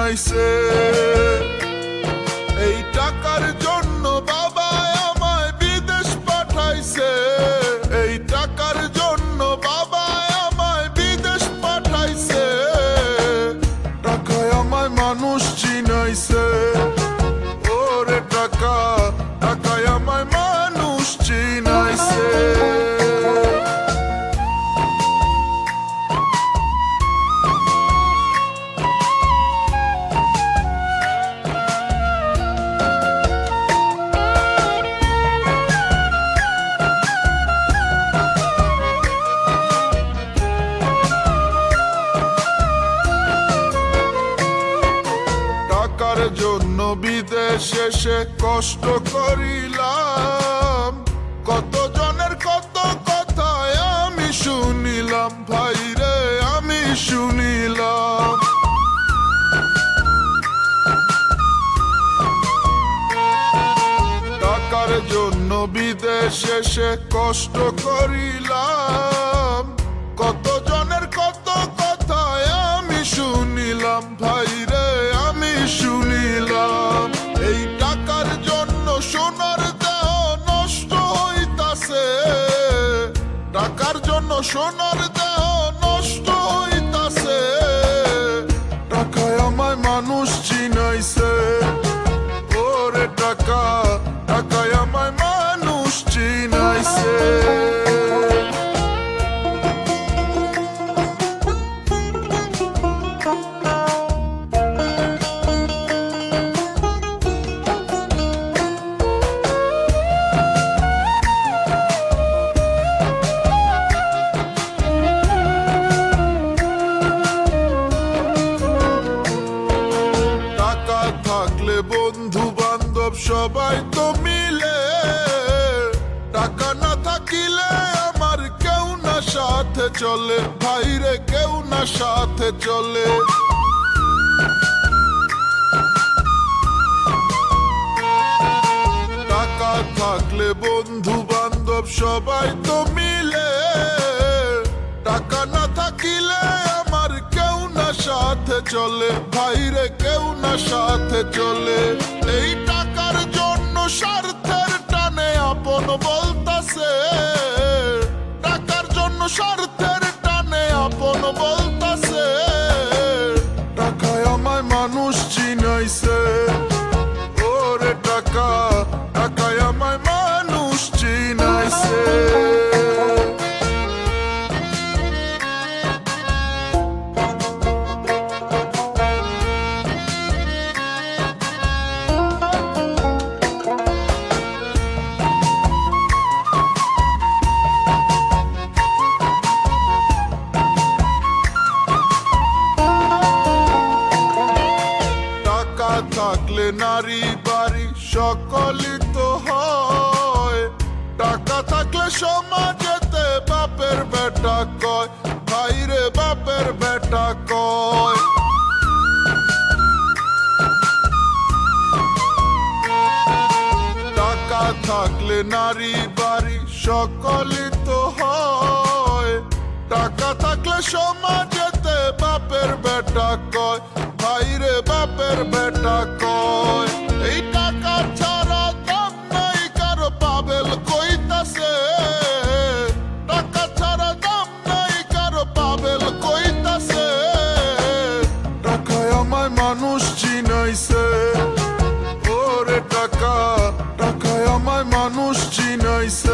চিনাইছে। এই টাকার জন্য বাবা আমায় বিদেশ পাঠাইছে, এই টাকার জন্য বাবা আমায় বিদেশ পাঠাইছে। টাকায় আমায় মানুষ চিনাইছে, ওরে টাকা, টাকায় আমায় মানুষ চিনাইছে। টাকার জন্য বিদেশে এসে কষ্ট করিলাম, কত জনের কত কথা আমি শুনিলাম, ভাইরে আমি শুনিলাম। টাকার জন্য বিদেশে এসে কষ্ট করিলাম, কত জনের কত কথা আমি শুনিলাম, ভাইরে আমি শুনিলাম। এই টাকার জন্য সোনার দেহ নষ্ট হইতাছে, টাকার জন্য সোনার দেহ নষ্ট হইতাছে। টাকায় আমায় মানুষ চিনাইছে, ওরে টাকা, টাকায় আমায় মানুষ চিনাইছে। থাকলে বন্ধু বান্ধব সবাই তো মিলে, টাকা না থাকিলে আমার কেউ না সাথে চলে, ভাইরে কেউ না সাথে চলে। টাকা থাকলে বন্ধু বান্ধব সবাই তো মিলে, টাকা না থাকিলে আমার কেউ না সাথে চলে, ভাইরে কেউ না সাথে চলে। এই টাকার জন্য স্বার্থের টানে আপন বলতাছে, টাকার জন্য স্বার্থের টানে আপন বলতাছে। টাকায় আমায় মানুষ চিনাইছে, ওরে টাকা, টাকায় আমায় মানুষ চিনাইছে। থাকলে নারী বাড়ি সকলই তো হয়, টাকা থাকলে সমাজেতে বাপের বেটা কয়, ভাইরে বাপের বেটা কয়। টাকা থাকলে নারী বাড়ি সকলই তো হয়, টাকা থাকলে সমাজেতে বাপের বেটা কয়, ভাইরে বাপের বেটা কয়। এই টাকা ছাড়া দাম নাই কারো পাবেল কইতাছে, টাকা ছাড়া দাম নাই কারো পাবেল কইতাছে। টাকায় আমায় মানুষ চিনাইছে, ওরে টাকা, টাকায় আমায় মানুষ চিনাইছে।